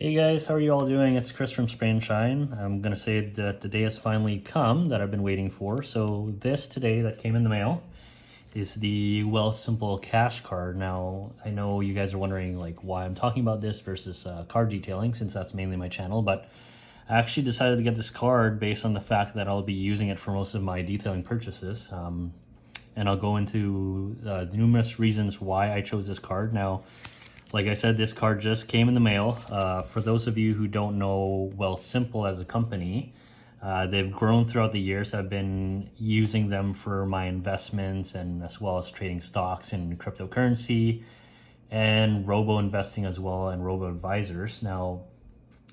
Hey guys, how are you all doing? It's Chris from N Shyne. I'm gonna say that the day has finally come that I've been waiting for. So this today that came in the mail is the Wealthsimple cash card. Now I know you guys are wondering like why I'm talking about this versus card detailing, since that's mainly my channel, but I actually decided to get this card based on the fact that I'll be using it for most of my detailing purchases. And I'll go into the numerous reasons why I chose this card. Now, like I said, this card just came in the mail. For those of you who don't know Wealthsimple as a company, they've grown throughout the years. I've been using them for my investments and as well as trading stocks and cryptocurrency and robo investing as well and robo advisors. Now,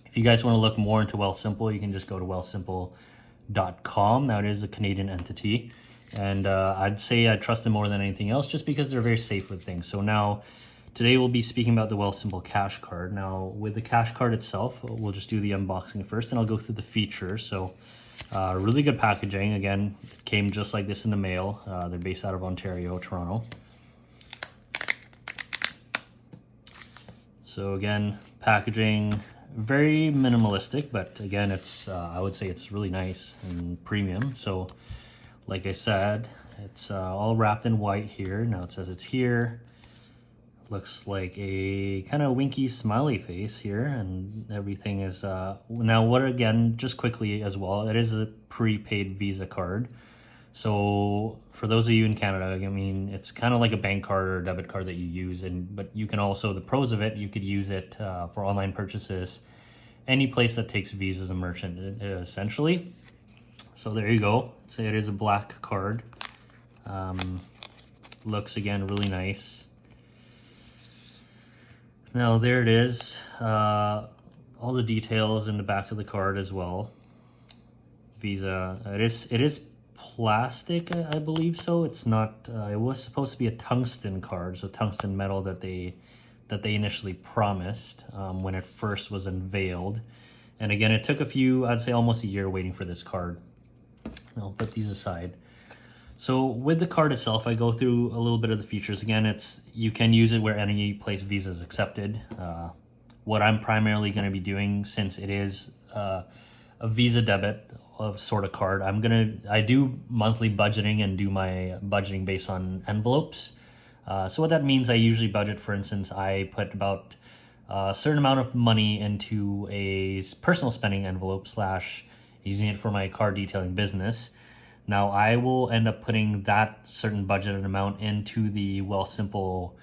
if you guys want to look more into Wealthsimple, you can just go to wealthsimple.com. Now, it is a Canadian entity. And I'd say I trust them more than anything else just because they're very safe with things. So now, today we'll be speaking about the Wealthsimple cash card. Now with the cash card itself, we'll just do the unboxing first and I'll go through the features. So really good packaging. Again, it came just like this in the mail. They're based out of Ontario, Toronto. So again, packaging, very minimalistic, but again, it's I would say it's really nice and premium. So like I said, it's all wrapped in white here. Now it says it's here. Looks like a kind of winky smiley face here, and everything is now what, again, just quickly as well, it is a prepaid Visa card. So for those of you in Canada, I mean, it's kind of like a bank card or a debit card that you use, but you can also, the pros of it, you could use it for online purchases any place that takes Visa as a merchant essentially. So there you go. So it is a black card. Looks again really nice. Now there it is, all the details in the back of the card as well. Visa, it is plastic, I believe so. It's not, it was supposed to be a tungsten card, so tungsten metal that they initially promised when it first was unveiled. And again, it took I'd say almost a year waiting for this card. I'll put these aside. So with the card itself, I go through a little bit of the features. Again, you can use it where any place Visa is accepted. What I'm primarily going to be doing, since it is a Visa debit of sort of card, I do monthly budgeting and do my budgeting based on envelopes. So what that means, I usually budget, for instance, I put about a certain amount of money into a personal spending envelope / using it for my car detailing business. Now I will end up putting that certain budgeted amount into the Wealthsimple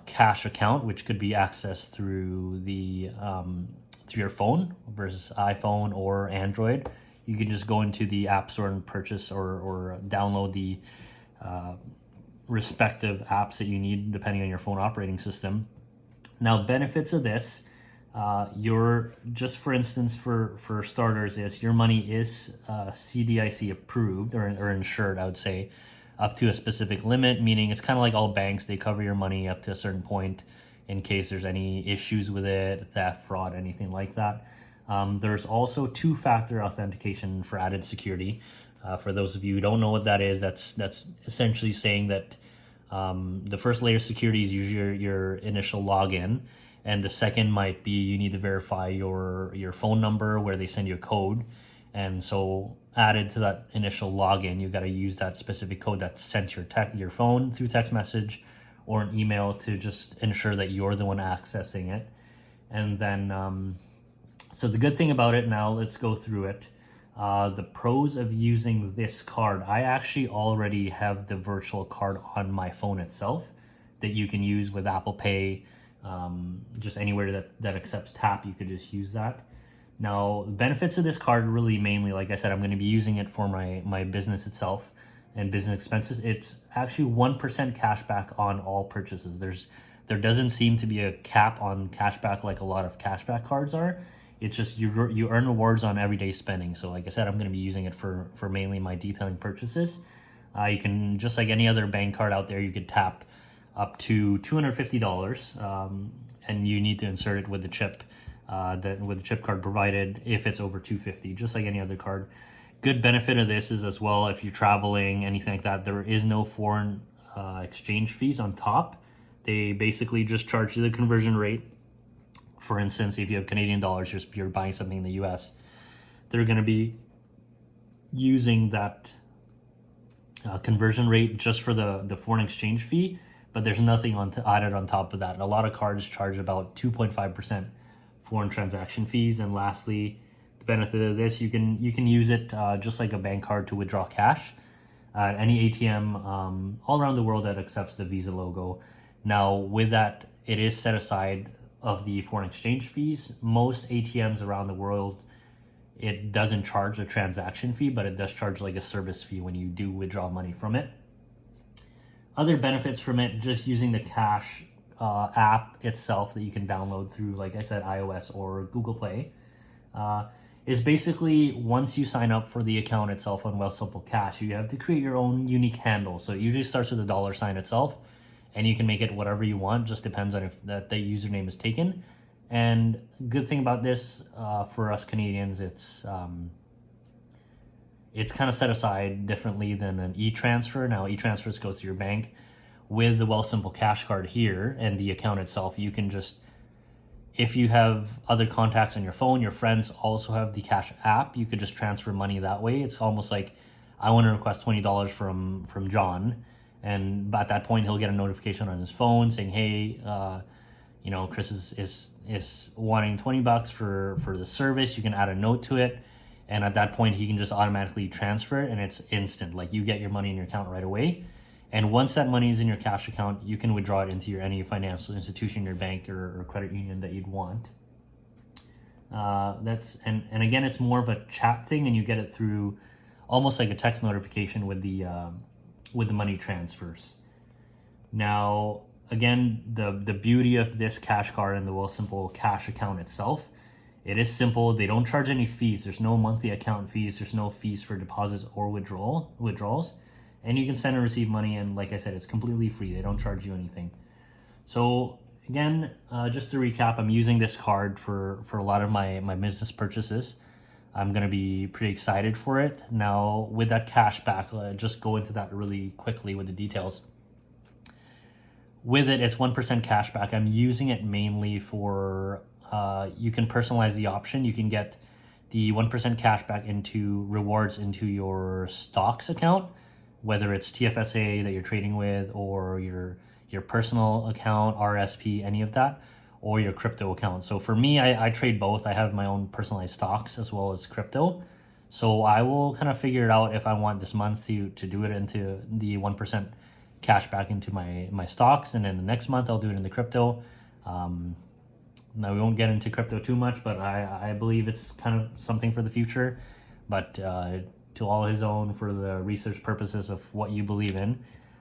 cash account, which could be accessed through through your phone versus iPhone or Android. You can just go into the App Store and purchase or download the respective apps that you need depending on your phone operating system. Now, benefits of this. Just for instance, for starters, is your money is CDIC approved or insured, I would say, up to a specific limit, meaning it's kind of like all banks, they cover your money up to a certain point in case there's any issues with it, theft, fraud, anything like that. There's also two-factor authentication for added security. For those of you who don't know what that is, that's essentially saying that the first layer of security is usually your initial login. And the second might be you need to verify your phone number where they send you a code. And so added to that initial login, you got to use that specific code that's sent your phone through text message or an email to just ensure that you're the one accessing it. And then, so the good thing about it, now let's go through it. The pros of using this card, I actually already have the virtual card on my phone itself that you can use with Apple Pay. Just anywhere that accepts tap, you could just use that. Now, the benefits of this card really mainly, like I said, I'm going to be using it for my business itself and business expenses. It's actually 1% cash back on all purchases. There doesn't seem to be a cap on cashback like a lot of cashback cards are. It's just you earn rewards on everyday spending. So like I said, I'm going to be using it for mainly my detailing purchases. You can, just like any other bank card out there, you could tap up to $250, and you need to insert it with the chip, with the chip card provided if it's over $250, just like any other card. Good benefit of this is as well, if you're traveling, anything like that, there is no foreign exchange fees on top. They basically just charge you the conversion rate For instance, if you have Canadian dollars, you're buying something in the US, they're going to be using that conversion rate just for the foreign exchange fee, but there's nothing added on top of that. A lot of cards charge about 2.5% foreign transaction fees. And lastly, the benefit of this, you can use it just like a bank card to withdraw cash at any ATM all around the world that accepts the Visa logo. Now, with that, it is set aside of the foreign exchange fees. Most ATMs around the world, it doesn't charge a transaction fee, but it does charge like a service fee when you do withdraw money from it. Other benefits from it, just using the cash app itself that you can download through, like I said, iOS or Google Play, is basically once you sign up for the account itself on Wealthsimple Cash, you have to create your own unique handle. So it usually starts with the $sign itself, and you can make it whatever you want. Just depends on if the username is taken. And good thing about this for us Canadians, it's kind of set aside differently than an e-transfer. Now, e-transfers goes to your bank. With the Wealthsimple Cash Card here and the account itself, you can just, if you have other contacts on your phone, your friends also have the Cash app, you could just transfer money that way. It's almost like I want to request $20 from John, and at that point he'll get a notification on his phone saying, hey, Chris is wanting $20 for the service. You can add a note to it, and at that point he can just automatically transfer it, and it's instant. Like, you get your money in your account right away. And once that money is in your cash account, you can withdraw it into any financial institution, your bank or credit union that you'd want. And again, it's more of a chat thing, and you get it through almost like a text notification with the money transfers. Now, again, the beauty of this cash card and the Wealthsimple Cash account itself, it is simple. They don't charge any fees. There's no monthly account fees. There's no fees for deposits or withdrawals. And you can send and receive money, and like I said, it's completely free. They don't charge you anything. So again, just to recap, I'm using this card for a lot of my business purchases. I'm going to be pretty excited for it. Now, with that cash back, just go into that really quickly with the details. With it, it's 1% cash back. I'm using it mainly for, you can personalize the option. You can get the 1% cash back into rewards into your stocks account, whether it's TFSA that you're trading with, or your personal account, RSP, any of that, or your crypto account. So for me, I trade both. I have my own personalized stocks as well as crypto. So I will kind of figure it out if I want this month to do it into the 1% cash back into my stocks, and then the next month I'll do it in the crypto. Now, we won't get into crypto too much, but I believe it's kind of something for the future. But to all his own for the research purposes of what you believe in.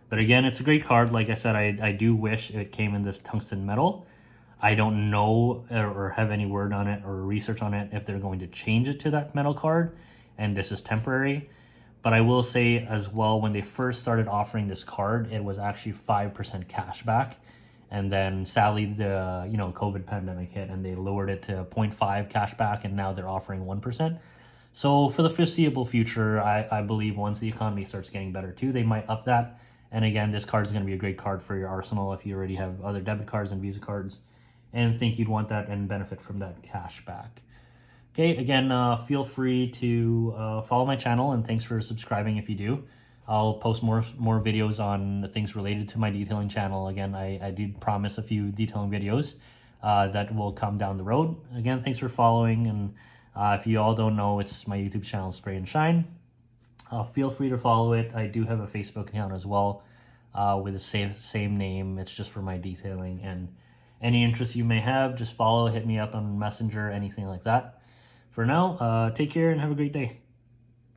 But again, it's a great card. Like I said, I do wish it came in this tungsten metal. I don't know or have any word on it or research on it if they're going to change it to that metal card, and this is temporary. But I will say as well, when they first started offering this card, it was actually 5% cash back. And then sadly, the COVID pandemic hit, and they lowered it to 0.5 cash back, and now they're offering 1%. So for the foreseeable future, I believe once the economy starts getting better too, they might up that. And again, this card is going to be a great card for your arsenal if you already have other debit cards and Visa cards and think you'd want that and benefit from that cash back. Okay, again, feel free to follow my channel, and thanks for subscribing if you do. I'll post more videos on things related to my detailing channel. Again, I did promise a few detailing videos that will come down the road. Again, thanks for following, and if you all don't know, it's my YouTube channel, N Shyne. Feel free to follow it. I do have a Facebook account as well with the same name. It's just for my detailing, and any interest you may have, just follow, hit me up on Messenger, anything like that. For now, take care and have a great day.